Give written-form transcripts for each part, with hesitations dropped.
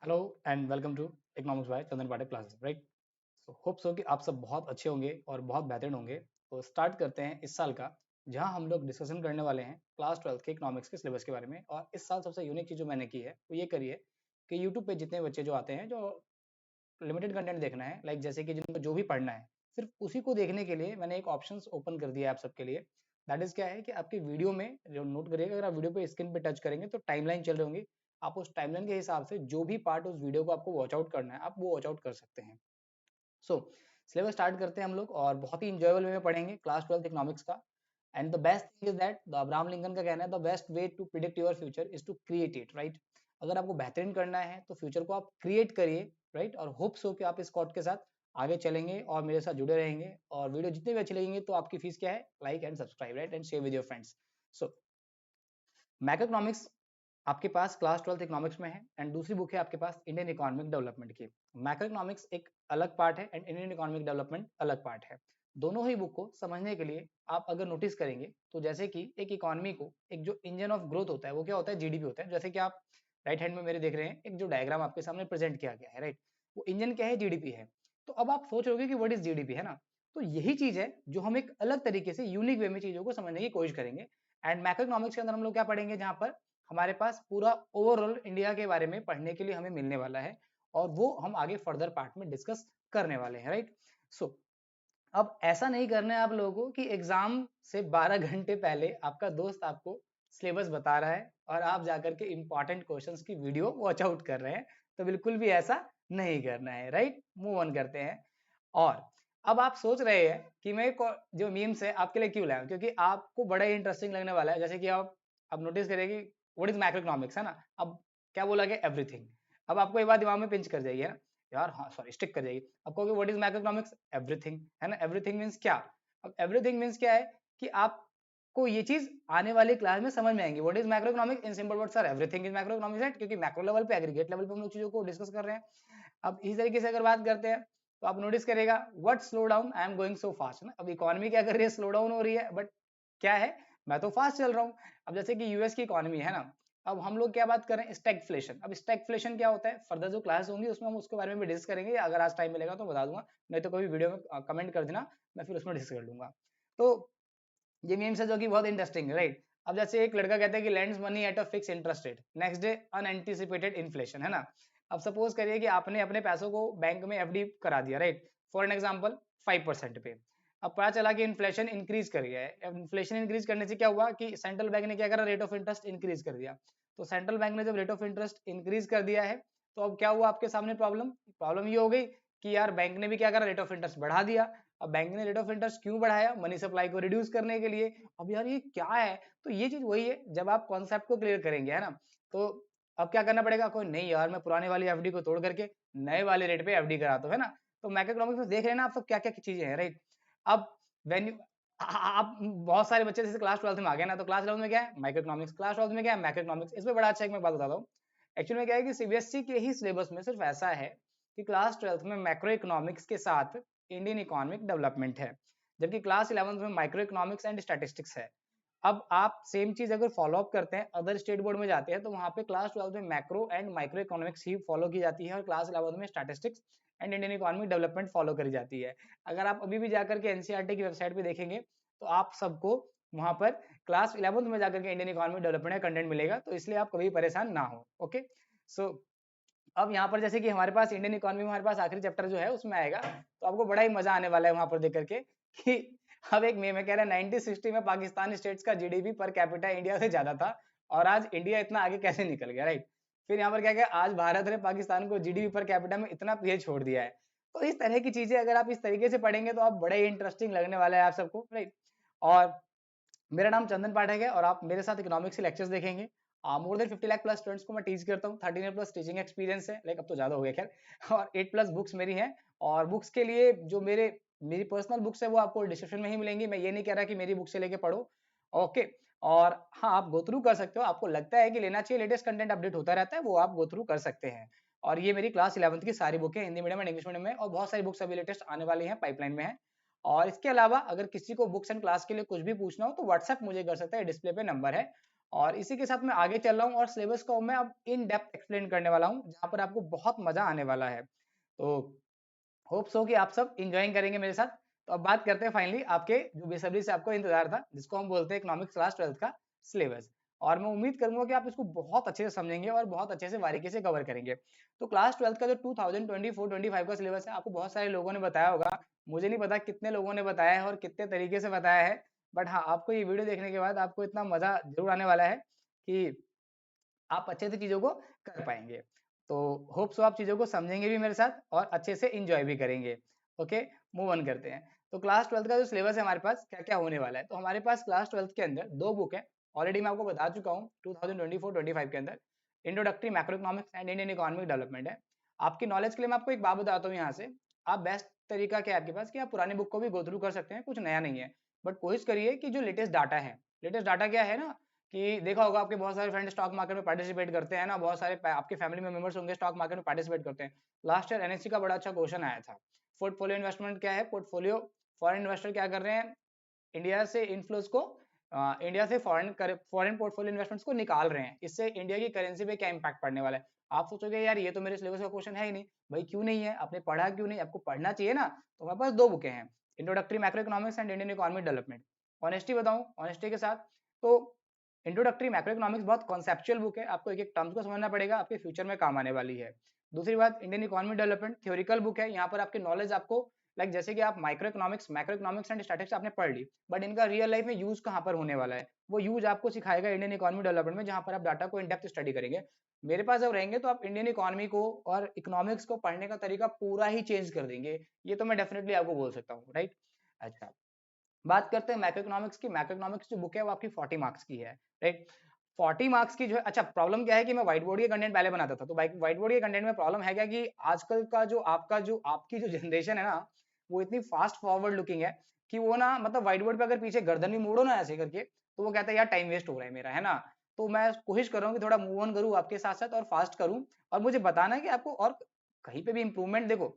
Hello and welcome to economics by Chandan Pathak classes right. So hope so कि आप सब बहुत अच्छे होंगे और बहुत बेहतरीन होंगे। तो स्टार्ट करते हैं इस साल का, जहां हम लोग डिस्कशन करने वाले हैं क्लास 12 के इकोनॉमिक्स के सिलेबस के बारे में। और इस साल सबसे यूनिक चीज़ जो मैंने की है वो ये करी है कि यूट्यूब पे जितने बच्चे जो आते हैं, जो लिमिटेड कंटेंट देखना है, लाइक जैसे कि जिनको जो भी पढ़ना है, सिर्फ उसी को देखने के लिए मैंने एक ऑप्शंस ओपन कर दिया है आप सबके लिए। दैट इज क्या है कि आपकी वीडियो में जो नोट करिएगा, अगर आप वीडियो पे स्क्रीन पे टच करेंगे तो टाइमलाइन चल रही होंगी। आप उस टाइमलाइन के हिसाब से जो भी पार्ट उस वीडियो को आपको वॉच आउट करना है, आप वो वॉच आउट कर सकते हैं। सो सिलेबस स्टार्ट करते हैं हम लोग, और बहुत ही इंजॉयबल वे में पढ़ेंगे क्लास 12 इकोनॉमिक्स का। And the best thing is that the Abraham Lincoln का कहना है, the best way to predict your future is to create it, right. अगर आपको बेहतरीन करना है तो फ्यूचर को आप क्रिएट करिए, राइट। और होप्स हो कि आप इस कॉट के साथ आगे चलेंगे और मेरे साथ जुड़े रहेंगे। और वीडियो जितने भी अच्छे लगेंगे तो आपकी फीस क्या है, like and subscribe, right, and share with your friends. So macroeconomics आपके पास क्लास 12 इकोनॉमिक्स में है, एंड दूसरी बुक है आपके पास इंडियन इकोनॉमिक डेवलपमेंट की। मैक्रो इकोनॉमिक्स एक अलग पार्ट है एंड इंडियन इकोनॉमिक डेवलपमेंट अलग पार्ट है। दोनों ही बुक को समझने के लिए आप अगर नोटिस करेंगे तो जैसे कि एक इकोनॉमी को एक जो इंजन ऑफ ग्रोथ होता है वो क्या होता है, जीडीपी होता है। जैसे कि आप राइट हैंड में मेरे देख रहे हैं एक जो डायग्राम आपके सामने प्रेजेंट किया गया है, राइट। वो इंजन क्या है, जीडीपी है। तो अब आप सोच रहे हो कि व्हाट इज जीडीपी, है ना। तो यही चीज है जो हम एक अलग तरीके से यूनिक वे में चीजों को समझने की कोशिश करेंगे। एंड मैक्रो इकोनॉमिक्स के अंदर हम लोग क्या पढ़ेंगे, जहां पर हमारे पास पूरा ओवरऑल इंडिया के बारे में पढ़ने के लिए हमें मिलने वाला है, और वो हम आगे फर्दर पार्ट में डिस्कस करने वाले हैं, राइट। सो अब ऐसा नहीं करना है आप लोगों को कि एग्जाम से 12 घंटे पहले आपका दोस्त आपको सिलेबस बता रहा है और आप जाकर के इंपॉर्टेंट क्वेश्चंस की वीडियो वॉच आउट कर रहे हैं। तो बिल्कुल भी ऐसा नहीं करना है, राइट। मूव ऑन करते हैं। और अब आप सोच रहे हैं कि मैं जो मीम्स है आपके लिए क्यों लाया हूं, क्योंकि आपको बड़ा ही इंटरेस्टिंग लगने वाला है। जैसे कि आप नोटिस करेंगे व्हाट इज मैक्रो इकोनॉमिक्स, है ना। अब क्या बोला गया, एवरीथिंग। अब आपको एक बात दिमाग में पिंच कर जाएगी, है ना, यार, हाँ सॉरी, स्टिक कर जाएगी। अब कहोगे what is macro economics, everything, है ना। एवरीथिंग मींस क्या। अब एवरीथिंग मींस क्या है कि आपको ये चीज आने वाली क्लास में समझ में आएंगी। What is macro economics, in simple words sir, everything is macro economics, right. क्योंकि मैक्रो लेवल पे, एग्रीगेट लेवल पे हम लोग चीजों को डिस्कस कर रहे हैं। अब इस तरीके से अगर बात करते हैं तो आप नोटिस करेगा what slow down, I am going so fast, ना। अब इकोनॉमी क्या कर रही है, स्लो डाउन हो रही है, बट क्या है, मैं तो फास्ट चल रहा हूँ। अब जैसे कि यूएस की इकोनॉमी है ना, अब हम लोग क्या बात करें, स्टैगफ्लेशन। अब स्टैगफ्लेशन क्या होता है, फर्दर जो क्लास होंगी उसमें हम उसके बारे में भी डिस्कस करेंगे। अगर आज टाइम मिलेगा तो बता दूंगा, नहीं तो कोई वीडियो में कमेंट कर देना, मैं फिर उसमें डिस्कस कर लूंगा। तो ये मीम्स है जो कि बहुत इंटरेस्टिंग है, राइट। अब जैसे एक लड़का कहता है कि lands money at a fix interest rate, next day unanticipated inflation, है ना। अब सपोज करिए कि आपने अपने पैसों को बैंक में एफडी करा दिया, राइट, फॉर एन एग्जांपल 5% पे। अब पता चला कि इन्फ्लेशन इंक्रीज कर गया है। इन्फ्लेशन इंक्रीज करने से क्या हुआ कि सेंट्रल बैंक ने क्या करा, रेट ऑफ इंटरेस्ट इंक्रीज कर दिया। तो सेंट्रल बैंक ने जब रेट ऑफ इंटरेस्ट इंक्रीज कर दिया है, तो अब क्या हुआ आपके सामने, प्रॉब्लम प्रॉब्लम ये हो गई कि यार बैंक ने भी क्या करा, रेट ऑफ इंटरेस्ट बढ़ा दिया। अब बैंक ने रेट ऑफ इंटरेस्ट क्यों बढ़ाया, मनी सप्लाई को रिड्यूस करने के लिए। अब यार ये क्या है, तो ये चीज वही है, जब आप कॉन्सेप्ट को क्लियर करेंगे, है ना। तो अब क्या करना पड़ेगा, कोई नहीं यार, मैं पुराने वाली एफडी को तोड़ करके नए वाले रेट पे एफडी कराता हूं, है ना। तो मैक्रोइकोनॉमिक्स में देख रहे हैं ना आप सब क्या क्या चीजें हैं, राइट। अब वेन आप बहुत सारे बच्चे जैसे क्लास 12 में आ गए ना, तो क्लास 12 में क्या है, माइक्रो इकोनॉमिक्स, क्लास 12 में क्या है, मैक्रो इकोनॉमिक्स। इसमें बड़ा अच्छा एक मैं बात बताता हूँ। एक्चुअली में क्या है कि सीबीएसई के ही सिलेबस में सिर्फ ऐसा है कि क्लास 12 में मैक्रो इकोनॉमिक्स के साथ इंडियन इकोनॉमिक डेवलपमेंट है, जबकि क्लास 11 में माइक्रो इकोनॉमिक्स एंड स्टैटिस्टिक्स है। अब आप सेम चीज अगर फॉलो अप करते हैं, अदर स्टेट बोर्ड में जाते हैं, तो वहां पे क्लास 12 में macro and micro economics he follow की जाती है, और क्लास 11 में statistics and Indian economic development follow करी जाती है। अगर आप अभी भी जाकर के एनसीईआरटी की वेबसाइट पे देखेंगे तो आप सबको वहां पर क्लास 11 में जाकर के इंडियन इकोनॉमिक डेवलपमेंट का कंटेंट मिलेगा, तो इसलिए आप कभी परेशान ना हो। ओके। सो अब यहाँ पर जैसे कि हमारे पास इंडियन इकोनॉमी में हमारे पास आखिरी चैप्टर जो है उसमें आएगा, तो आपको बड़ा ही मजा आने वाला है वहां पर देख करके कि अब एक मेम कह रहा है 1960 में पाकिस्तान स्टेट्स का जीडीपी पर कैपिटा इंडिया से ज्यादा था, और आज इंडिया इतना आगे कैसे निकल गया, राइट। फिर यहाँ पर क्या क्या, आज भारत ने पाकिस्तान को जीडीपी पर कैपिटा में इतना पीछे छोड़ दिया है। तो इस तरह की चीजें अगर आप इस तरीके से पढ़ेंगे तो आप बड़े ही इंटरेस्टिंग लगने वाला है आप सबको, राइट। और मेरा नाम चंदन पाठक है, और आप मेरे साथ इकोनॉमिक्स के लेक्चर्स देखेंगे। More than 50 lakh plus students को मैं टीच करता हूँ, 13 ईयर प्लस टीचिंग एक्सपीरियंस है, लाइक अब तो ज्यादा हो गया खैर। और 8 प्लस बुक्स मेरी हैं। और बुक्स के लिए जो मेरी पर्सनल बुक्स है वो आपको डिस्क्रिप्शन में ही मिलेंगी। मैं ये नहीं कह रहा कि मेरी बुक से लेके पढ़ो, ओके। और हाँ, आप गो थ्रू कर सकते हो, आपको लगता है कि लेना चाहिए, लेटेस्ट कंटेंट अपडेट होता रहता है, वो आप गो थ्रू कर सकते हैं। और ये मेरी क्लास 11th की सारी बुक है, Hindi medium and English medium में, और बहुत सारी बुक्स अभी लेटेस्ट आने वाली हैं, पाइपलाइन में है। और इसके अलावा अगर किसी को बुक्स एंड क्लास के लिए कुछ भी पूछना हो तो व्हाट्सएप मुझे कर सकता है, डिस्प्ले पे नंबर है। और इसी के साथ मैं आगे चल रहा हूँ और सिलेबस को मैं अब इन डेप्थ एक्सप्लेन करने वाला हूँ, जहाँ पर आपको बहुत मजा आने वाला है। तो होप सो कि आप सब इंजॉइंग करेंगे मेरे साथ। तो अब बात करते हैं फाइनली आपके जो बेसब्री से आपको इंतजार था, जिसको हम बोलते हैं इकोनॉमिक्स क्लास 12th का सिलेबस। और मैं उम्मीद करूंगा कि आप इसको बहुत अच्छे से समझेंगे और बहुत अच्छे से बारीकी से कवर करेंगे। तो क्लास 12th का जो 2024-25 का सिलेबस है, आपको बहुत सारे लोगों ने बताया होगा। मुझे नहीं पता कितने लोगों ने बताया है और कितने तरीके से बताया है, बट हाँ, आपको ये वीडियो देखने के बाद आपको इतना मजा जरूर आने वाला है कि आप अच्छे से चीज़ों को कर पाएंगे। तो होप सो आप चीज़ों को समझेंगे भी मेरे साथ और अच्छे से इंजॉय भी करेंगे। ओके, मूव ऑन करते हैं। तो क्लास 12th का जो सिलेबस है हमारे पास क्या क्या होने वाला है, तो हमारे पास क्लास 12th के अंदर दो बुक है। ऑलरेडी मैं आपको बता चुका हूँ 2024-25 के अंदर introductory macro economics and Indian economic development है। आपकी नॉलेज के लिए मैं आपको एक बात बताता हूँ यहाँ से। आप बेस्ट तरीका क्या है आपके पास कि आप पुरानी बुक को भी गो थ्रू कर सकते हैं, कुछ नया नहीं है, बट कोशिश करिए कि जो लेटेस्ट डाटा है, लेटेस्ट डाटा क्या है ना, कि देखा होगा आपके बहुत सारे फ्रेंड स्टॉक मार्केट में पार्टिसिपेट करते हैं ना, बहुत सारे आपके फैमिली में मेंबर्स होंगे स्टॉक मार्केट में पार्टिसिपेट करते हैं। लास्ट ईयर एनएससी का बड़ा अच्छा क्वेश्चन आया था। पोर्टफोलियो इन्वेस्टमेंट क्या है, पोर्टफोलियो फॉरेन इन्वेस्टर क्या कर रहे हैं, इंडिया से इनफ्लोज को इंडिया से फॉरेन पोर्टफोलियो इन्वेस्टमेंट्स को निकाल रहे हैं, इससे इंडिया की करेंसी पे क्या इंपैक्ट पड़ने वाला है। आप सोचोगे यार ये तो मेरे सिलेबस का क्वेश्चन है ही नहीं। भाई क्यों नहीं है, आपने पढ़ा क्यों नहीं, आपको पढ़ना चाहिए ना। तो हमारे पास दो बुकें हैं, introductory macro economics and Indian economic development. Honesty बताऊं, ऑनेस्टी के साथ, तो इंट्रोडक्टरी मैक्रो इकोनॉमिक्स बहुत कॉन्सेप्चुअल बुक है, आपको एक एक टर्म्स को समझना पड़ेगा, आपके फ्यूचर में काम आने वाली है। दूसरी बात, Indian economic development theoretical book है, यहाँ पर आपकी नॉलेज आपको जैसे कि आप micro economics, macro economics and statistics आपने पढ़ ली, बट इनका रियल लाइफ में यूज कहाँ पर होने वाला है, वो यूज आपको सिखाएगा इंडियन इकोनॉमिक डेवलपमेंट में, जहाँ पर आप डाटा को इन डेप्थ स्टडी करेंगे। मेरे पास जब रहेंगे तो आप इंडियन इकोनॉमी को और इकोनॉमिक्स को पढ़ने का तरीका पूरा ही चेंज कर देंगे, ये तो मैं डेफिनेटली आपको बोल सकता हूँ, राइट। अच्छा, बात करते हैं मैक्रो इकोनॉमिक्स की। मैक्रो इकोनॉमिक्स जो बुक है वो आपकी 40 मार्क्स की है, राइट। 40 मार्क्स की जो है, अच्छा प्रॉब्लम क्या है कि मैं व्हाइट बोर्ड के कंटेंट पहले बनाता था, तो व्हाइट बोर्ड के कंटेंट में प्रॉब्लम है क्या कि आजकल का जो आपकी जो जनरेशन है ना, वो इतनी फास्ट फॉरवर्ड लुकिंग है कि वो ना, मतलब व्हाइट बोर्ड पे अगर पीछे गर्दन भी मोड़ो ना ऐसे करके, तो वो कहता है यार टाइम वेस्ट हो रहा है मेरा, है ना। तो मैं कोशिश कर रहा हूँ कि थोड़ा मूव ऑन करूँ आपके साथ साथ और फास्ट करूँ, और मुझे बताना है कि आपको और कहीं पे भी इंप्रूवमेंट देखो।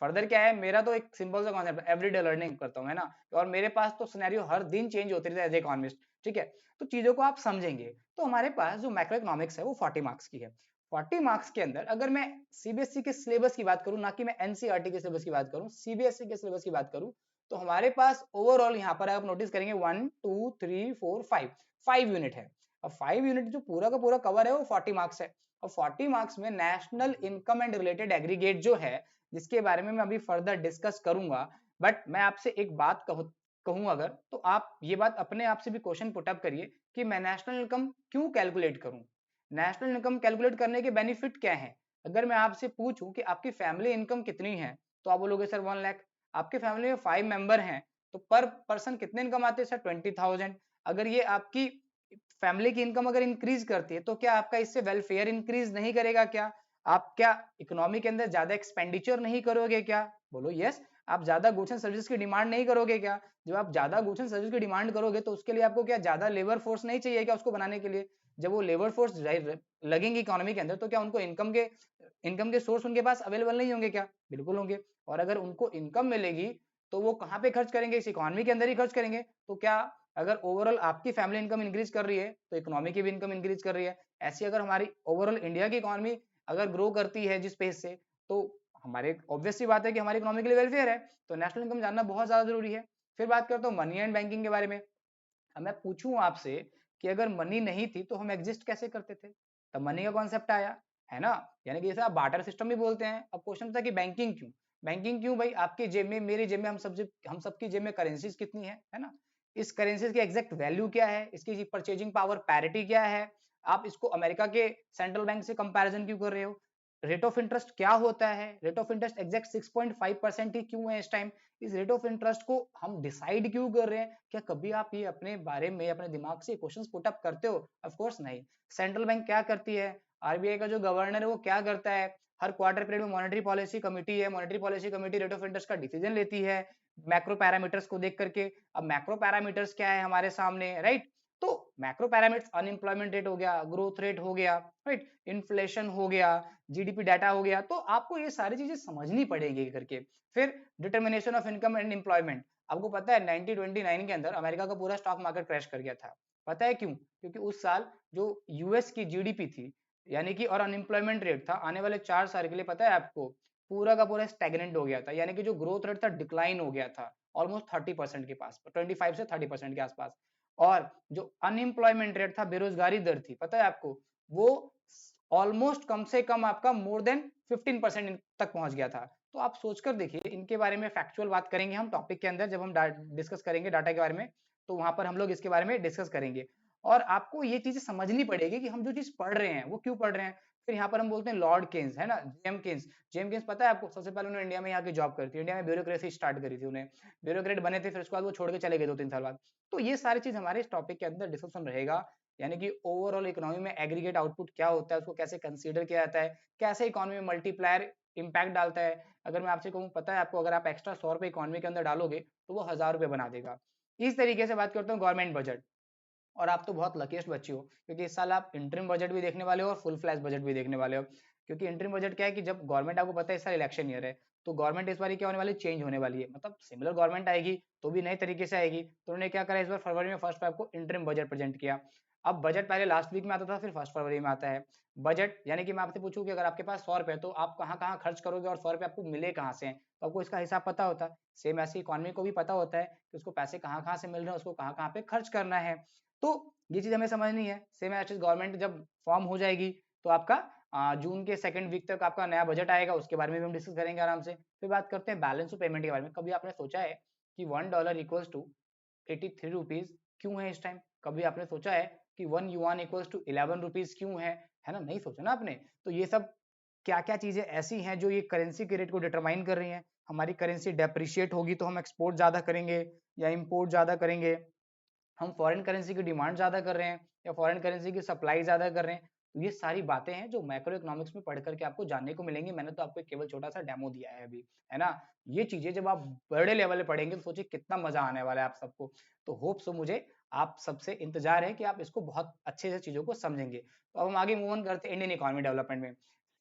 फर्दर क्या है, मेरा तो एक सिंपल सा कॉन्सेप्ट, एवरीडे लर्निंग करता हूँ, है ना। और मेरे पास तो सिनेरियो हर दिन चेंज होते रहता है एज ए इकोनॉमिस्ट, ठीक है। तो चीजों को आप समझेंगे। तो हमारे पास जो मैक्रो इकोनॉमिक्स है वो 40 मार्क्स की है। 40 मार्क्स के अंदर अगर मैं सीबीएसई के सिलेबस की बात करूं, ना कि मैं एनसीईआरटी के सिलेबस की बात करूं, सीबीएसई के सिलेबस की बात करूं, तो हमारे पास ओवरऑल यहाँ पर आप नोटिस करेंगे 1 2 3 4 5 5 यूनिट है। अब 5 यूनिट जो पूरा का पूरा कवर है वो 40 मार्क्स है। और 40 मार्क्स में national income and related aggregate जो है, जिसके बारे में मैं अभी फर्दर डिस्कस करूंगा, बट मैं आपसे एक बात कहूं अगर, तो आप ये बात अपने आप से भी क्वेश्चन पुट अप करिए कि मैं नेशनल इनकम क्यों कैलकुलेट करूं, नेशनल इनकम कैलकुलेट करने के बेनिफिट क्या है। अगर मैं आपसे पूछूं कि आपकी फैमिली इनकम कितनी है, तो आप बोलोगे सर 1 लाख। आपके फैमिली में 5 मेंबर हैं, तो पर पर्सन कितने इनकम आते हैं सर 20,000। अगर ये आपकी फैमिली की इनकम अगर इंक्रीज करती है, तो क्या आपका इससे वेलफेयर इंक्रीज नहीं करेगा क्या, आप क्या इकोनॉमी के अंदर ज्यादा एक्सपेंडिचर नहीं करोगे क्या, बोलो यस। आप ज्यादा गुड्स एंड सर्विस की डिमांड नहीं करोगे क्या, जब आप ज्यादा गुड्स एंड सर्विस की डिमांड करोगे तो उसके लिए आपको क्या ज्यादा लेबर फोर्स नहीं चाहिए क्या उसको बनाने के लिए। जब वो लेबर फोर्स लगेंगे इकोनॉमी के अंदर, तो क्या उनको इनकम के सोर्स उनके पास अवेलेबल नहीं होंगे क्या, बिल्कुल होंगे। और अगर उनको इनकम मिलेगी तो वो कहाँ पे खर्च करेंगे, इस इकोनॉमी के अंदर ही खर्च करेंगे। तो क्या अगर ओवरऑल आपकी फैमिली इनकम इंक्रीज कर रही है, तो इकोनॉमी की भी इनकम इंक्रीज कर रही है। ऐसी अगर हमारी ओवरऑल इंडिया की इकोनॉमी अगर ग्रो करती है जिस पेस से, तो हमारे ऑब्वियस सी बात है कि हमारी इकोनॉमी के लिए वेलफेयर है। तो नेशनल इनकम जानना बहुत ज्यादा जरूरी है। फिर बात करता हूँ मनी एंड बैंकिंग के बारे में। अब मैं पूछूं आपसे कि अगर मनी नहीं थी तो हम एग्जिस्ट कैसे करते थे, तब मनी का कॉन्सेप्ट आया, है ना। यानी कि जैसे आप बार्टर सिस्टम भी बोलते हैं। अब क्वेश्चन था कि बैंकिंग क्यों, बैंकिंग क्यों भाई, आपके जेब में मेरी जेब में हम सबकी जेब में करेंसीज कितनी है ना। इस करेंसीज की एग्जैक्ट वैल्यू क्या है, इसकी परचेजिंग पावर पैरिटी क्या है, आप इसको अमेरिका के सेंट्रल बैंक से कंपैरिजन क्यों कर रहे हो। रेट ऑफ इंटरेस्ट क्या होता है, रेट ऑफ इंटरेस्ट एग्जैक्ट 6.5% ही क्यों है इस टाइम। इस रेट ऑफ इंटरेस्ट को हम डिसाइड क्यों कर रहे हैं, क्या कभी आप ये अपने बारे में अपने दिमाग से क्वेश्चंस पुट अप करते हो, ऑफ कोर्स नहीं। सेंट्रल बैंक क्या करती है, आरबीआई का जो गवर्नर है वो क्या करता है, हर क्वार्टर पीरियड में मॉनेटरी पॉलिसी कमेटी है, monetary policy committee rate of interest का डिसीजन लेती है मैक्रो पैरामीटर्स को देख करके। अब मैक्रो पैरामीटर्स क्या है हमारे सामने, राइट। तो मैक्रो पैरामीटर्स अनएम्प्लॉयमेंट रेट हो गया, ग्रोथ रेट हो गया, राइट, इन्फ्लेशन हो गया, जीडीपी डाटा हो गया। तो आपको ये सारी चीजें समझनी पड़ेगी करके। फिर determination of income and employment. आपको पता है 1929 के अंदर अमेरिका का पूरा स्टॉक मार्केट क्रैश कर गया था। पता है क्यों? क्योंकि उस साल जो यूएस की जीडीपी थी, यानी कि और अनएम्प्लॉयमेंट रेट था, आने वाले 4 साल के लिए पता है आपको, पूरा का पूरा स्टैग्नेंट हो गया था, यानी कि जो ग्रोथ रेट था डिक्लाइन हो गया था ऑलमोस्ट 30% के पास, 25 से 30% के आसपास। और जो अनएम्प्लॉयमेंट रेट था, बेरोजगारी दर थी, पता है आपको, वो ऑलमोस्ट कम से कम आपका मोर देन 15% तक पहुंच गया था। तो आप सोचकर देखिए, इनके बारे में फैक्चुअल बात करेंगे हम टॉपिक के अंदर, जब हम डिस्कस करेंगे डाटा के बारे में, तो वहां पर हम लोग इसके बारे में डिस्कस करेंगे। और आपको ये चीजें समझनी पड़ेगी कि हम जो चीज पढ़ रहे हैं वो क्यों पढ़ रहे हैं। फिर यहाँ पर हम बोलते हैं लॉर्ड केन्स, है ना, जेम केन्स। जेम केन्स पता है आपको, सबसे पहले उन्होंने इंडिया में यहाँ की जॉब करी थी, इंडिया में ब्यूरोक्रेसी स्टार्ट करी थी, उन्हें ब्यूरोक्रेट बने थे, फिर उसके बाद वो छोड़ के चले गए 2-3 साल बाद। तो ये सारी चीज हमारे इस टॉपिक के अंदर डिस्कशन रहेगा, यानी कि ओवरऑल इकोनॉमी में एग्रीगेट आउटपुट क्या होता है, उसको कैसे कंसीडर किया जाता है, कैसे इकोनॉमी में मल्टीप्लायर इम्पैक्ट डालता है। अगर मैं आपसे कहूँ, पता है आपको, अगर आप एक्स्ट्रा 100 रुपए इकोनॉमी के अंदर डालोगे तो वो 1000 रुपए बना देगा। इस तरीके से बात करता हूँ गवर्नमेंट बजट। और आप तो बहुत लकीस्ट बच्चे हो, क्योंकि इस साल आप इंटरिम बजट भी देखने वाले हो और फुल फ्लैश बजट भी देखने वाले हो। क्योंकि इंटरिम बजट क्या है कि जब गवर्नमेंट, आपको पता है इस साल इलेक्शन ईयर है, तो गवर्नमेंट इस बार क्या होने वाली, चेंज होने वाली है, मतलब सिमिलर गवर्नमेंट आएगी तो भी नए तरीके से आएगी। तो उन्होंने क्या करा, इस बार फरवरी में फर्स्ट आपको इंटरिम बजट प्रेजेंट किया। अब बजट पहले लास्ट वीक में आता था, फिर फर्स्ट फरवरी में आता है बजट। यानी कि मैं आपसे पूछूं कि अगर आपके पास 100 रुपए, तो आप कहाँ कहाँ खर्च करोगे और 100 रुपए आपको मिले कहाँ से, तो आपको इसका हिसाब पता होता है। सेम ऐसी इकोनॉमी को भी पता होता है कि उसको पैसे कहाँ कहाँ से मिल रहे हैं, उसको कहाँ कहाँ पे खर्च करना है। तो ये चीज हमें समझनी है। सेम एज गवर्नमेंट जब फॉर्म हो जाएगी, तो आपका जून के सेकंड वीक तक आपका नया बजट आएगा, उसके बारे में भी हम डिस्कस करेंगे आराम से। फिर बात करते हैं बैलेंस ऑफ पेमेंट के बारे में। कभी आपने सोचा है कि $1 इक्वल्स टू 83 रुपीज क्यों है इस टाइम? कभी आपने सोचा है कि 1 युआन इक्वल्स टू 11 रुपीज क्यों है ना? नहीं सोचा ना आपने। तो ये सब क्या क्या चीजें ऐसी हैं जो ये करेंसी के रेट को डिटरमाइन कर रही हैं। हमारी करेंसी डेप्रिशिएट होगी तो हम एक्सपोर्ट ज्यादा करेंगे या इम्पोर्ट ज्यादा करेंगे, हम फॉरेन करेंसी की डिमांड ज्यादा कर रहे हैं या फॉरेन करेंसी की सप्लाई ज्यादा कर रहे हैं। तो ये सारी बातें हैं जो मैक्रो इकोनॉमिक्स में पढ़ करके आपको जानने को मिलेंगी। मैंने तो आपको केवल छोटा सा डेमो दिया है अभी, है ना। ये चीजें जब आप बड़े लेवल पे पढ़ेंगे तो सोचिए कितना मजा आने वाला है आप सबको। तो होप सो, मुझे आप सबसे इंतजार है कि आप इसको बहुत अच्छे से चीजों को समझेंगे। तो अब हम आगे मूव ऑन करते हैं इंडियन इकोनॉमी डेवलपमेंट में।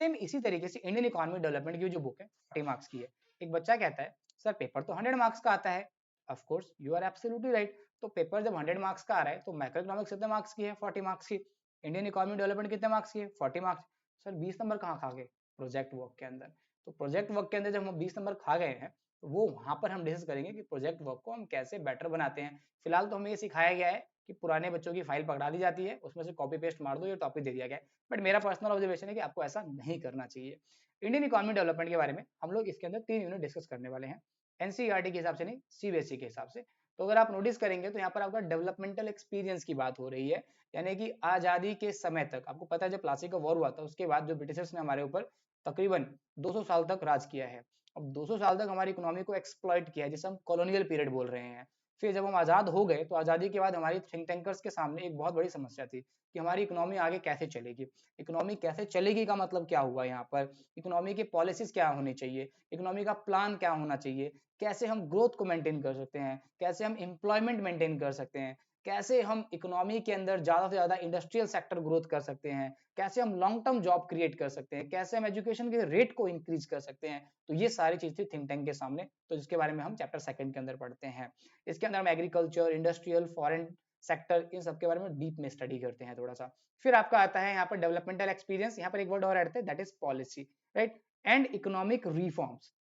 सेम इसी तरीके से इंडियन इकोनॉमी डेवलपमेंट की जो बुक है 40 मार्क्स की है। एक बच्चा कहता है सर पेपर तो 100 मार्क्स का आता है। Of course you are absolutely right. तो पेपर जब 100 मार्क्स का आ रहा है तो मैक्रो इकोनॉमिक्स कितने मार्क्स की है? 40 मार्क्स की। इंडियन इकोनॉमी डेवलपमेंट कितने मार्क्स की है? 40 मार्क्स। सर 20 नंबर कहाँ खा गए? प्रोजेक्ट वर्क के अंदर। तो प्रोजेक्ट वर्क के अंदर जब हम 20 नंबर खा गए हैं, तो वो वहां पर हम डिस्कस करेंगे कि प्रोजेक्ट वर्क को हम कैसे बेटर बनाते हैं। फिलहाल तो हमें ये सिखाया गया है कि पुराने बच्चों की फाइल पकड़ा दी जाती है, उसमें से कॉपी पेस्ट मार दो, ये टॉपिक दे दिया गया है। बट मेरा पर्सनल ऑब्जर्वेशन है कि आपको ऐसा नहीं करना चाहिए। इंडियन इकोनॉमी डेवलपमेंट के बारे में हम लोग इसके अंदर 3 यूनिट डिस्कस करने वाले हैं, एनसीईआरटी के हिसाब से नहीं, सीबीएसई के हिसाब से। तो अगर आप नोटिस करेंगे तो यहाँ पर आपका डेवलपमेंटल एक्सपीरियंस की बात हो रही है, यानी कि आजादी के समय तक। आपको पता है जब प्लासी का वॉर हुआ था, उसके बाद जो ब्रिटिशर्स ने हमारे ऊपर तकरीबन 200 साल तक राज किया है। अब 200 साल तक हमारी इकोनॉमी को एक्सप्लॉइट किया है, जिसे हम कॉलोनियल पीरियड बोल रहे हैं। फिर जब हम आजाद हो गए, तो आजादी के बाद हमारी थिंक टैंकर्स के सामने एक बहुत बड़ी समस्या थी कि हमारी इकोनॉमी आगे कैसे चलेगी। इकोनॉमी कैसे चलेगी का मतलब क्या हुआ यहाँ पर, इकोनॉमी की पॉलिसीज क्या होनी चाहिए, इकोनॉमी का प्लान क्या होना चाहिए, कैसे हम ग्रोथ को मेंटेन कर सकते हैं, कैसे हम एम्प्लॉयमेंट मेंटेन कर सकते हैं, कैसे हम इकोनॉमी के अंदर ज्यादा से ज्यादा इंडस्ट्रियल सेक्टर ग्रोथ कर सकते हैं, कैसे हम लॉन्ग टर्म जॉब क्रिएट कर सकते हैं, कैसे हम एजुकेशन के रेट को इंक्रीज कर सकते हैं। तो ये सारी चीज थी थिंक टैंक के सामने, तो जिसके बारे में हम चैप्टर सेकंड के अंदर पढ़ते हैं। इसके अंदर हम एग्रीकल्चर, इंडस्ट्रियल, फॉरेन सेक्टर, इन सब के बारे में डीप में स्टडी करते हैं थोड़ा सा। फिर आपका आता है यहाँ पर डेवलपमेंटल एक्सपीरियंस। यहाँ पर एक वर्ड और ऐड है, that is policy, right, and economic reforms.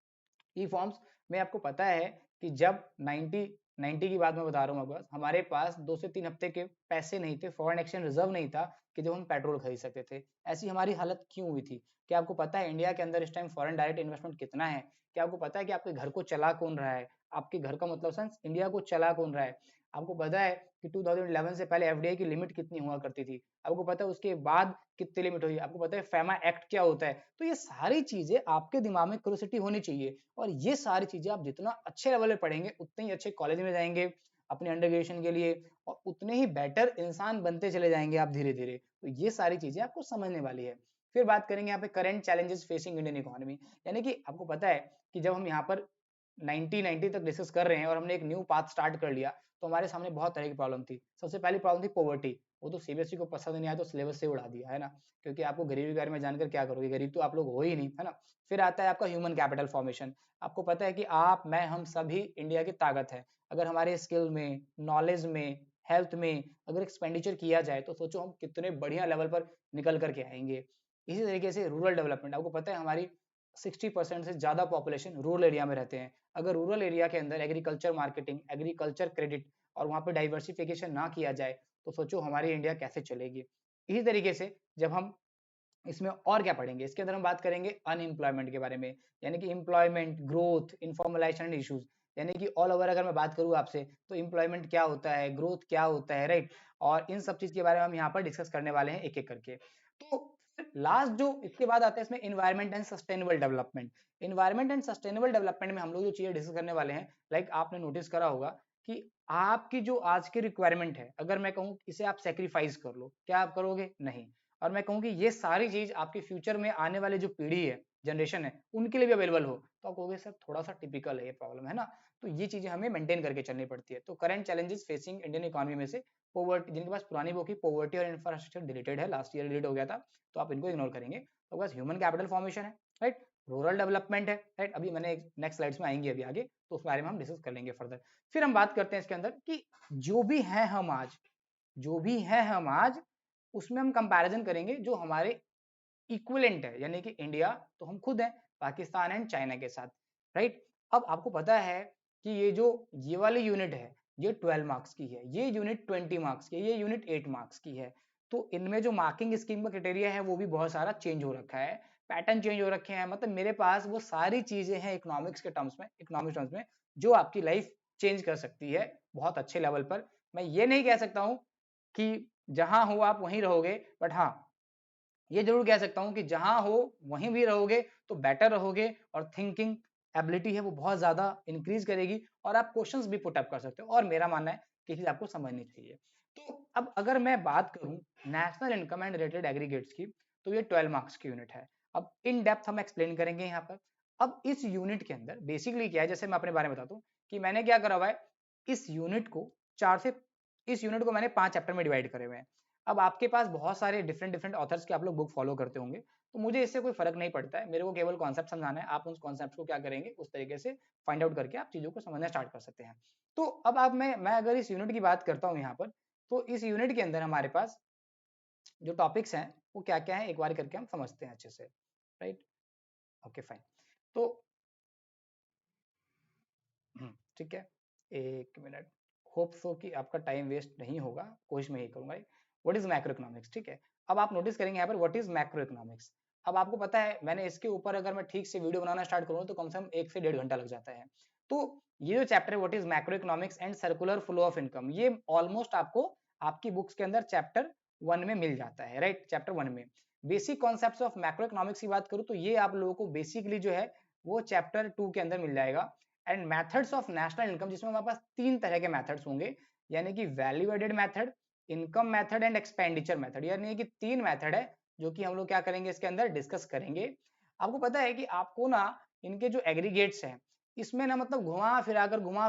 Reforms में आपको पता है कि जब 90 की बात मैं बता रहा हूँ आपको, हमारे पास 2 से 3 हफ्ते के पैसे नहीं थे, फॉरेन एक्सचेंज रिजर्व नहीं था कि जब हम पेट्रोल खरीद सकते थे। ऐसी हमारी हालत क्यों हुई थी? क्या आपको पता है इंडिया के अंदर इस टाइम फॉरेन डायरेक्ट इन्वेस्टमेंट कितना है? क्या आपको पता है कि आपके घर को चला कौन रहा है? आपके घर का मतलब सेंस इंडिया को चला कौन रहा है? आपको पता है कि 2011 से पहले एफडीआई की लिमिट कितनी हुआ करती थी? आपको पता है उसके बाद कितनी लिमिट हुई? आपको पता है फैमा एक्ट क्या होता है? तो ये सारी चीजें आपके दिमाग में क्यूरियोसिटी होनी चाहिए, और ये सारी चीजें आप जितना अच्छे लेवल पे पढ़ेंगे उतने ही अच्छे कॉलेज में जाएंगे अपने अंडर ग्रेजुएशन के लिए, और उतने ही बेटर इंसान बनते चले जाएंगे आप धीरे धीरे। तो ये सारी चीजें आपको समझने वाली है। फिर बात करेंगे यहाँ पे current challenges facing Indian economy. यानी कि आपको पता है कि जब हम यहाँ पर 90 तक डिस्कस कर रहे हैं और हमने एक न्यू पाथ स्टार्ट कर लिया, तो हमारे सामने बहुत तरह की प्रॉब्लम थी। सबसे पहली प्रॉब्लम थी पॉवर्टी। वो तो सीबीएसई को पसंद नहीं आया तो सिलेबस से उड़ा दिया, है ना, क्योंकि आपको गरीबी के बारे में जानकर क्या करोगे, गरीब तो आप लोग हो ही नहीं, है ना। फिर आता है आपका ह्यूमन कैपिटल फॉर्मेशन। आपको पता है कि आप, मैं, हम सभी इंडिया की ताकत है। अगर हमारे स्किल में, नॉलेज में, हेल्थ में अगर एक्सपेंडिचर किया जाए तो सोचो हम कितने बढ़िया लेवल पर निकल करके आएंगे। इसी तरीके से रूरल डेवलपमेंट, आपको पता है हमारी 60% से ज़्यादा पॉपुलेशन रूरल एरिया में रहते हैं। अगर रूरल एरिया के अंदर एग्रीकल्चर मार्केटिंग, एग्रीकल्चर क्रेडिट और वहाँ पे डाइवर्सिफिकेशन ना किया जाए तो सोचो हमारी इंडिया कैसे चलेगी। इसी तरीके से जब हम इसमें और क्या पढ़ेंगे, इसके अंदर हम बात करेंगे अनएम्प्लॉयमेंट के बारे में, यानी कि एम्प्लॉयमेंट ग्रोथ इन्फॉर्मलाइजेशन इश्यूज, यानी कि ऑल ओवर अगर मैं बात करूँ आपसे तो एम्प्लॉयमेंट क्या होता है, ग्रोथ क्या होता है, राइट। और इन सब चीज के बारे में हम यहाँ पर डिस्कस करने वाले हैं एक एक करके। तो लास्ट जो इसके बाद आता है इसमें environment and sustainable development. Environment and sustainable development में हम लोग जो चीजें डिस्कस करने वाले हैं, लाइक आपने नोटिस करा होगा कि आपकी जो आज की रिक्वायरमेंट है, अगर मैं कहूँ इसे आप सेक्रीफाइस कर लो, क्या आप करोगे? नहीं। और मैं कहूँ कि ये सारी चीज आपके फ्यूचर में आने वाले जो पीढ़ी है, जनरेशन है, उनके लिए भी अवेलेबल हो, तो आप कहोगे सर थोड़ा सा टिपिकल है ये प्रॉब्लम, है ना। तो ये चीजें हमें मेंटेन करके चलनी पड़ती है। तो current challenges facing Indian economy में से पोवर्टी, जिनके पास पुरानी बुक की पोवर्टी और इंफ्रास्ट्रक्चर डिलीटेड है, लास्ट ईयर डिलीट हो गया था, तो आप इनको इग्नोर करेंगे। तो बस ह्यूमन कैपिटल फॉर्मेशन है, राइट, रूरल डेवलपमेंट है, राइट। अभी मैंने नेक्स्ट स्लाइड्स में आएंगे अभी आगे, तो उस बारे में हम डिस्कस कर लेंगे फर्दर। फिर हम बात करते हैं इसके अंदर कि जो भी है हम आज, जो भी है हम आज, उसमें हम कंपैरिजन करेंगे जो हमारे इक्विवेलेंट है, यानी कि इंडिया तो हम खुद हैं, पाकिस्तान एंड चाइना के साथ, राइट। अब आपको पता है कि ये वाली यूनिट है, ये 12 मार्क्स की है, ये यूनिट 20 मार्क्स की है, ये यूनिट 8 मार्क्स की है। तो इनमें जो मार्किंग स्कीम का क्राइटेरिया है वो भी बहुत सारा चेंज हो रखा है, पैटर्न चेंज हो रखे हैं। मतलब मेरे पास वो सारी चीजें हैं इकोनॉमिक्स के टर्म्स में, इकोनॉमिक्स टर्म्स में, जो आपकी लाइफ चेंज कर सकती है बहुत अच्छे लेवल पर। मैं ये नहीं कह सकता हूं कि जहां हो आप वहीं रहोगे, बट हाँ ये जरूर कह सकता हूं कि जहां हो वहीं भी रहोगे तो बेटर रहोगे, और थिंकिंग एबिलिटी है वो बहुत ज्यादा इंक्रीज करेगी, और आप क्वेश्चंस भी पुट अप कर सकते हो। और मेरा मानना है कि चीज आपको समझनी चाहिए। तो अब अगर मैं बात करूं national income and related aggregates की, तो ये 12 मार्क्स की यूनिट है। अब इन डेप्थ हम एक्सप्लेन करेंगे यहाँ पर। अब इस यूनिट के अंदर बेसिकली क्या है, जैसे मैं अपने बारे में बताता हूँ कि मैंने क्या करा हुआ है, इस यूनिट को चार से इस यूनिट को मैंने 5 चैप्टर में डिवाइड करे हुए हैं। अब आपके पास बहुत सारे डिफरेंट डिफरेंट ऑथर्स के आप लोग बुक फॉलो करते होंगे, तो मुझे इससे कोई फर्क नहीं पड़ता है, मेरे को केवल कॉन्सेप्ट समझाना है। आप उस कॉन्सेप्ट को क्या करेंगे, उस तरीके से फाइंड आउट करके आप चीजों को समझना स्टार्ट कर सकते हैं। तो अब आप मैं अगर इस यूनिट की बात करता हूँ यहाँ पर, तो इस यूनिट के अंदर हमारे पास जो टॉपिक्स हैं वो क्या क्या है, एक बार करके हम समझते हैं अच्छे से, राइट। Okay fine. तो ठीक है, एक मिनट। होप सो कि आपका टाइम वेस्ट नहीं होगा, कोशिश मैं ही करूंगा। व्हाट इज मैक्रो इकोनॉमिक्स, ठीक है। अब आप नोटिस करेंगे यहाँ पर व्हाट इज मैक्रो इकोनॉमिक्स। अब आपको पता है मैंने इसके ऊपर अगर मैं ठीक से वीडियो बनाना स्टार्ट करूँ तो कम से कम 1 से 1.5 घंटा लग जाता है। तो ये जो चैप्टर है what is macro economics and circular flow of income, ये ऑलमोस्ट आपको आपकी बुक्स के अंदर चैप्टर 1 में मिल जाता है, राइट। चैप्टर 1 में basic concepts of macro economics की बात करूँ तो ये आप लोगों को बेसिकली जो है वो चैप्टर 2 के अंदर मिल जाएगा। And methods of national income, जिसमें हमारे पास 3 तरह के मेथड्स होंगे, यानी कि value added method, income method and expenditure method, यानी कि 3 मेथड है जो कि हम लोग क्या करेंगे इसके अंदर डिस्कस करेंगे। आपको पता है कि आपको ना इनके जो एग्रीगेट्स हैं इसमें ना मतलब घुमा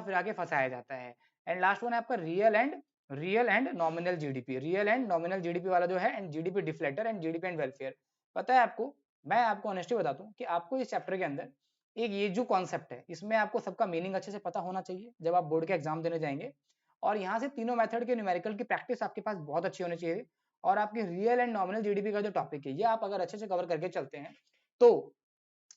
फिरा के फंसाया जाता है। एंड लास्ट वन है आपका real and nominal GDP, real and nominal GDP वाला जो है, and GDP deflector and GDP and welfare. पता है आपको, मैं आपको ऑनेस्टली बताता हूँ कि आपको इस चैप्टर के अंदर एक ये जो कॉन्सेप्ट है इसमें आपको सबका मीनिंग अच्छे से पता होना चाहिए जब आप बोर्ड के एग्जाम देने जाएंगे। और यहाँ से तीनों मेथड के न्यूमेरिकल की प्रैक्टिस आपके पास बहुत अच्छी होनी चाहिए। और आपकी रियल एंड नॉमिनल जीडीपी का जो टॉपिक है ये आप अगर अच्छे से कवर करके चलते हैं तो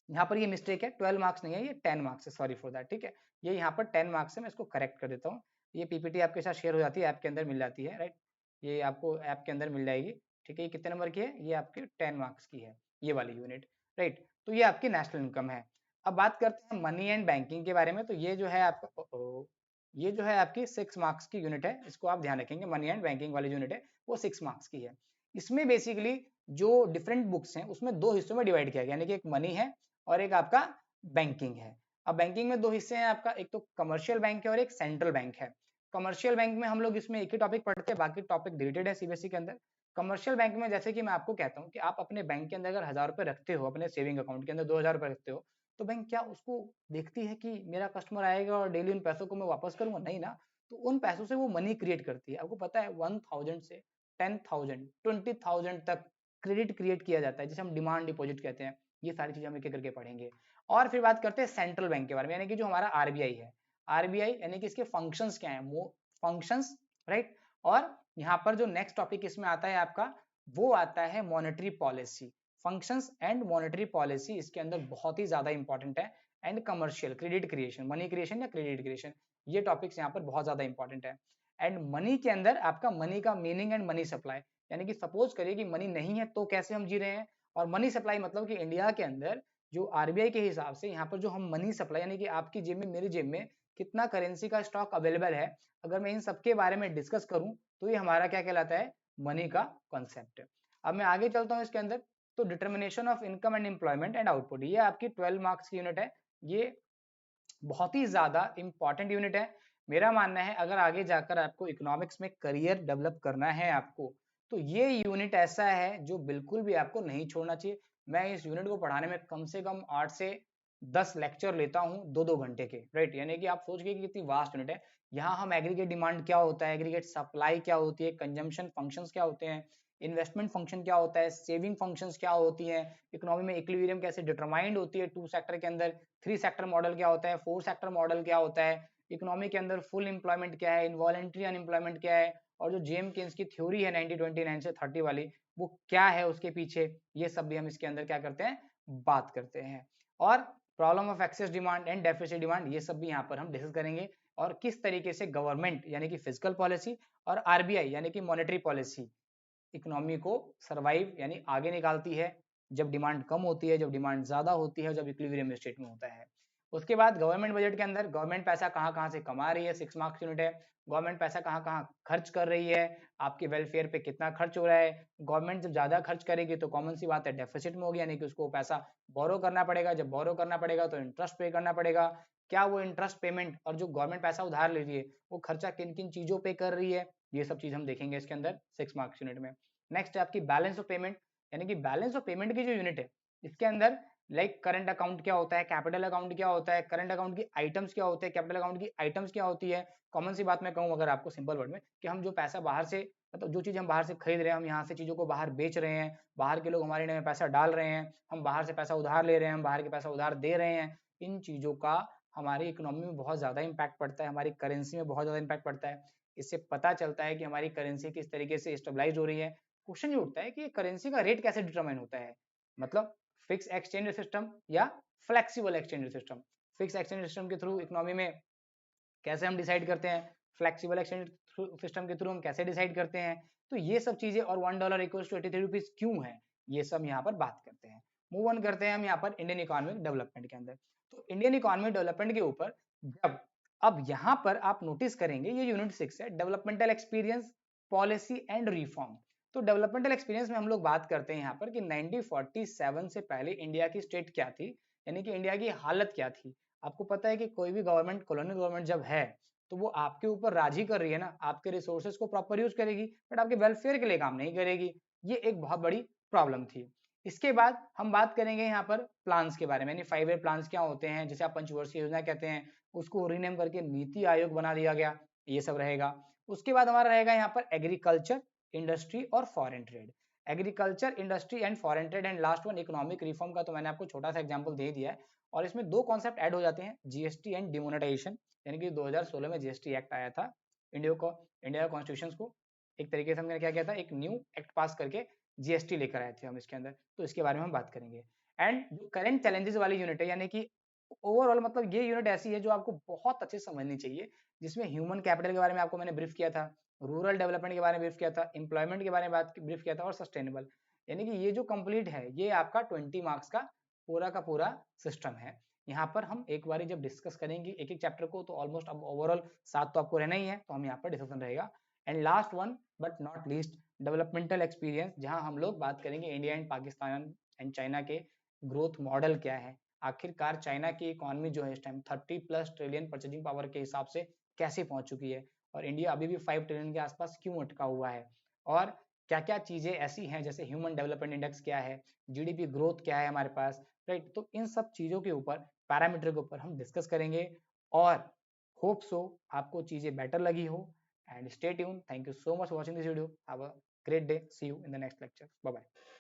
यहाँ पर ये मिस्टेक है, 12 मार्क्स नहीं है, ये 10 मार्क्स है, सॉरी फॉर दैट, ठीक है। ये यहाँ पर 10 मार्क्स है, मैं इसको करेक्ट कर देता हूँ। ये पीपीटी आपके साथ शेयर हो जाती है, ऐप के अंदर मिल जाती है, राइट। ये आपको ऐप के अंदर मिल जाएगी, ठीक है। ये कितने नंबर की है, ये आपके 10 मार्क्स की है, ये वाली यूनिट, राइट। तो ये आपकी नेशनल इनकम है। अब बात करते हैं मनी एंड बैंकिंग के बारे में, तो ये जो है आपका ये जो है आपकी 6 मार्क्स की यूनिट है, इसको आप ध्यान रखेंगे। मनी एंड बैंकिंग वाली यूनिट है वो 6 मार्क्स की है। इसमें बेसिकली जो डिफरेंट बुक्स हैं उसमें 2 हिस्सों में डिवाइड किया गया, यानी कि एक मनी है और एक आपका बैंकिंग है। अब बैंकिंग में 2 हिस्से हैं आपका, एक तो कमर्शियल बैंक है और एक सेंट्रल बैंक है। कमर्शियल बैंक में हम लोग इसमें एक ही टॉपिक पढ़ते हैं, बाकी टॉपिक डिलीटेड है सीबीएसई के अंदर। कमर्शियल बैंक में जैसे कि मैं आपको कहता हूँ कि आप अपने बैंक के अंदर अगर 1000 रुपए रखते हो, अपने सेविंग अकाउंट के अंदर 2000 रुपए रखते हो, तो बैंक क्या उसको देखती है कि मेरा कस्टमर आएगा और डेली उन पैसों को मैं वापस करूंगा? नहीं ना। तो उन पैसों से वो मनी क्रिएट करती है। आपको पता है 1000 से 10,000 20,000 तक क्रेडिट क्रिएट किया जाता है, जिसे हम डिमांड डिपॉजिट कहते हैं। ये सारी चीजें हम एक एक करके पढ़ेंगे। और फिर बात करते हैं सेंट्रल बैंक के बारे में, यानी कि जो हमारा आरबीआई है। आरबीआई यानी कि इसके फंक्शंस क्या है, फंक्शंस, राइट। और यहाँ पर जो नेक्स्ट टॉपिक इसमें आता है आपका, वो आता है monetary policy, functions and monetary policy इसके अंदर बहुत ही ज्यादा इंपॉर्टेंट है, and commercial credit creation, money creation या क्रेडिट क्रिएशन, ये टॉपिक्स यहाँ पर बहुत ज्यादा इंपॉर्टेंट है। एंड मनी के अंदर आपका मनी का मीनिंग एंड मनी सप्लाई, यानी कि सपोज करिए कि मनी नहीं है तो कैसे हम जी रहे हैं, और मनी सप्लाई मतलब कि इंडिया के अंदर जो आरबीआई के हिसाब से यहाँ पर जो हम मनी सप्लाई, यानी कि आपकी जेब में मेरी जेब में कितना करेंसी का स्टॉक अवेलेबल है, अगर मैं इन सबके बारे में डिस्कस करूं तो ये हमारा क्या कहलाता है, मनी का कॉन्सेप्ट है। अब मैं आगे चलता हूं इसके अंदर, तो determination of income and employment and output, ये आपकी 12 मार्क्स की यूनिट है, ये बहुत ही ज्यादा इंपॉर्टेंट यूनिट है। मेरा मानना है अगर आगे जाकर आपको इकोनॉमिक्स में करियर डेवलप करना है आपको, तो ये यूनिट ऐसा है जो बिल्कुल भी आपको नहीं छोड़ना चाहिए। मैं इस यूनिट को पढ़ाने में कम से कम 8 से 10 लेक्चर लेता हूँ 2-2 घंटे के, राइट, यानी कि आप सोचिए कि कितनी वास्ट यूनिट है। यहाँ हम एग्रीगेट डिमांड क्या होता है, एग्रीगेट सप्लाई क्या होती है, कंजम्पशन फंक्शंस क्या होते हैं, इन्वेस्टमेंट फंक्शन क्या होता है, सेविंग फंक्शंस क्या होती हैं, इकोनॉमी में इक्विलिब्रियम कैसे डिटरमाइंड होती है 2 सेक्टर के अंदर, 3 सेक्टर मॉडल क्या होता है, 4 सेक्टर मॉडल क्या होता है, इकोनॉमी के अंदर फुल एम्प्लॉयमेंट क्या है, इनवॉलेंट्री अनएम्प्लॉयमेंट क्या है, और जो जेम केन्स की थ्योरी है 1929 से 30 वाली, वो क्या है उसके पीछे, ये सब भी हम इसके अंदर क्या करते हैं, बात करते हैं। और problem of excess demand and deficit demand, ये सब भी यहाँ पर हम डिस्कस करेंगे, और किस तरीके से गवर्नमेंट यानी कि फिजिकल पॉलिसी और आरबीआई यानी कि मॉनेटरी पॉलिसी इकोनॉमी को सरवाइव यानी आगे निकालती है, जब डिमांड कम होती है, जब डिमांड ज्यादा होती है, जब इक्विलिब्रियम स्टेट में होता है। उसके बाद गवर्नमेंट बजट के अंदर गवर्नमेंट पैसा कहाँ कहाँ से कमा रही है, 6 मार्क्स यूनिट है, गवर्नमेंट पैसा कहाँ कहाँ खर्च कर रही है, आपके वेलफेयर पे कितना खर्च हो रहा है, गवर्नमेंट जब ज्यादा खर्च करेगी तो कॉमन सी बात है डेफिसिट में होगी, यानी कि उसको पैसा बोरो करना पड़ेगा, जब बोरो करना पड़ेगा तो इंटरेस्ट पे करना पड़ेगा, क्या वो इंटरेस्ट पेमेंट और जो गवर्नमेंट पैसा उधार ले रही है वो खर्चा किन किन चीजों पे कर रही है, ये सब चीज हम देखेंगे इसके अंदर 6 मार्क्स यूनिट में। नेक्स्ट है आपकी बैलेंस ऑफ पेमेंट, यानी कि बैलेंस ऑफ पेमेंट की जो यूनिट है इसके अंदर लाइक करंट अकाउंट क्या होता है, कैपिटल अकाउंट क्या होता है, करंट अकाउंट की आइटम्स क्या होते हैं, कैपिटल अकाउंट की आइटम्स क्या होती है। कॉमन सी बात मैं कहूँ अगर आपको सिंपल वर्ड में, कि हम जो पैसा बाहर से, मतलब जो चीज हम बाहर से खरीद रहे हैं, हम यहाँ से चीजों को बाहर बेच रहे हैं, बाहर के लोग हमारे में पैसा डाल रहे हैं, हम बाहर से पैसा उधार ले रहे हैं, हम बाहर के पैसा उधार दे रहे हैं, इन चीजों का हमारी इकोनॉमी में बहुत ज्यादा इंपैक्ट पड़ता है, हमारी करेंसी में बहुत ज्यादा इंपैक्ट पड़ता है। इससे पता चलता है कि हमारी करेंसी किस तरीके से स्टेबलाइज हो रही है। क्वेश्चन ये उठता है कि करेंसी का रेट कैसे डिटरमाइन होता है, मतलब फिक्स एक्सचेंज सिस्टम या flexible exchange system. Fix exchange system के थ्रू इकोनॉमी में कैसे हम डिसाइड करते हैं, फ्लेक्सिबल एक्सचेंज सिस्टम के थ्रू हम कैसे डिसाइड करते हैं, तो ये सब चीजें, और $1 इक्वल्स टू 83 रुपीज क्यों है, ये सब यहाँ पर बात करते हैं। मूव ऑन करते हैं हम यहाँ पर इंडियन इकोनॉमिक डेवलपमेंट के अंदर। तो इंडियन इकोनॉमिक डेवलपमेंट के ऊपर जब, अब यहाँ पर आप नोटिस करेंगे ये यूनिट 6 है, developmental experience policy and reform. तो डेवलपमेंटल एक्सपीरियंस में हम लोग बात करते हैं यहाँ पर कि 1947 से पहले इंडिया की स्टेट क्या थी, यानी कि इंडिया की हालत क्या थी। आपको पता है कि कोई भी गवर्नमेंट, कॉलोनियल गवर्नमेंट जब है तो वो आपके ऊपर राज ही कर रही है ना, आपके रिसोर्सेज को प्रॉपर यूज करेगी बट आपके वेलफेयर के लिए काम नहीं करेगी, ये एक बहुत बड़ी प्रॉब्लम थी। इसके बाद हम बात करेंगे यहाँ पर प्लान्स के बारे में, यानी 5 ईयर प्लान्स क्या होते हैं, जिसे आप पंचवर्षीय योजना कहते हैं, उसको रीनेम करके नीति आयोग बना दिया गया, ये सब रहेगा। उसके बाद हमारा रहेगा यहाँ पर एग्रीकल्चर, इंडस्ट्री और foreign trade. Agriculture, industry and foreign trade, and last one economic reform का तो मैंने आपको छोटा सा एग्जांपल दे दिया है। और इसमें दो कॉन्सेप्ट ऐड हो जाते हैं, जीएसटी एंड डिमोनेटाइजेशन, यानी कि 2016 में जीएसटी एक्ट आया था, इंडिया कॉन्स्टिट्यूशन को एक तरीके से हमने क्या किया था, एक न्यू एक्ट पास करके जीएसटी लेकर आए थे हम इसके अंदर, तो इसके बारे में हम बात करेंगे। एंड जो करंट चैलेंजेस वाली यूनिट है, यानी कि ओवरऑल मतलब ये यूनिट ऐसी है जो आपको बहुत अच्छे से समझनी चाहिए, जिसमें ह्यूमन कैपिटल के बारे में आपको मैंने ब्रीफ किया था, रूरल डेवलपमेंट के बारे में ब्रीफ किया था, एम्प्लॉयमेंट के बारे में बात ब्रीफ किया था, और सस्टेनेबल, यानी कि ये जो कंप्लीट है ये आपका 20 मार्क्स का पूरा सिस्टम है। यहाँ पर हम एक बार जब डिस्कस करेंगे एक एक चैप्टर को, तो ऑलमोस्ट अब ओवरऑल 7 तो आपको रहना ही है, तो हम यहाँ पर डिस्कशन रहेगा। And last one but not least, developmental experience, जहाँ हम लोग बात करेंगे India and Pakistan and China के ग्रोथ मॉडल क्या है, आखिरकार चाइना की इकोनॉमी जो है इस टाइम 30+ ट्रिलियन परचेजिंग पावर के हिसाब से कैसे पहुंच चुकी है, और इंडिया अभी भी 5 ट्रिलियन के आसपास क्यों अटका हुआ है, और क्या क्या चीजें ऐसी हैं, जैसे ह्यूमन डेवलपमेंट इंडेक्स क्या है, जीडीपी ग्रोथ क्या है हमारे पास, राइट। तो इन सब चीजों के ऊपर, पैरामीटर के ऊपर हम डिस्कस करेंगे, और होप सो आपको चीजें बेटर लगी हो। And stay tune, thank you so much for watching this video, have a great day, see you in the next lecture, bye bye.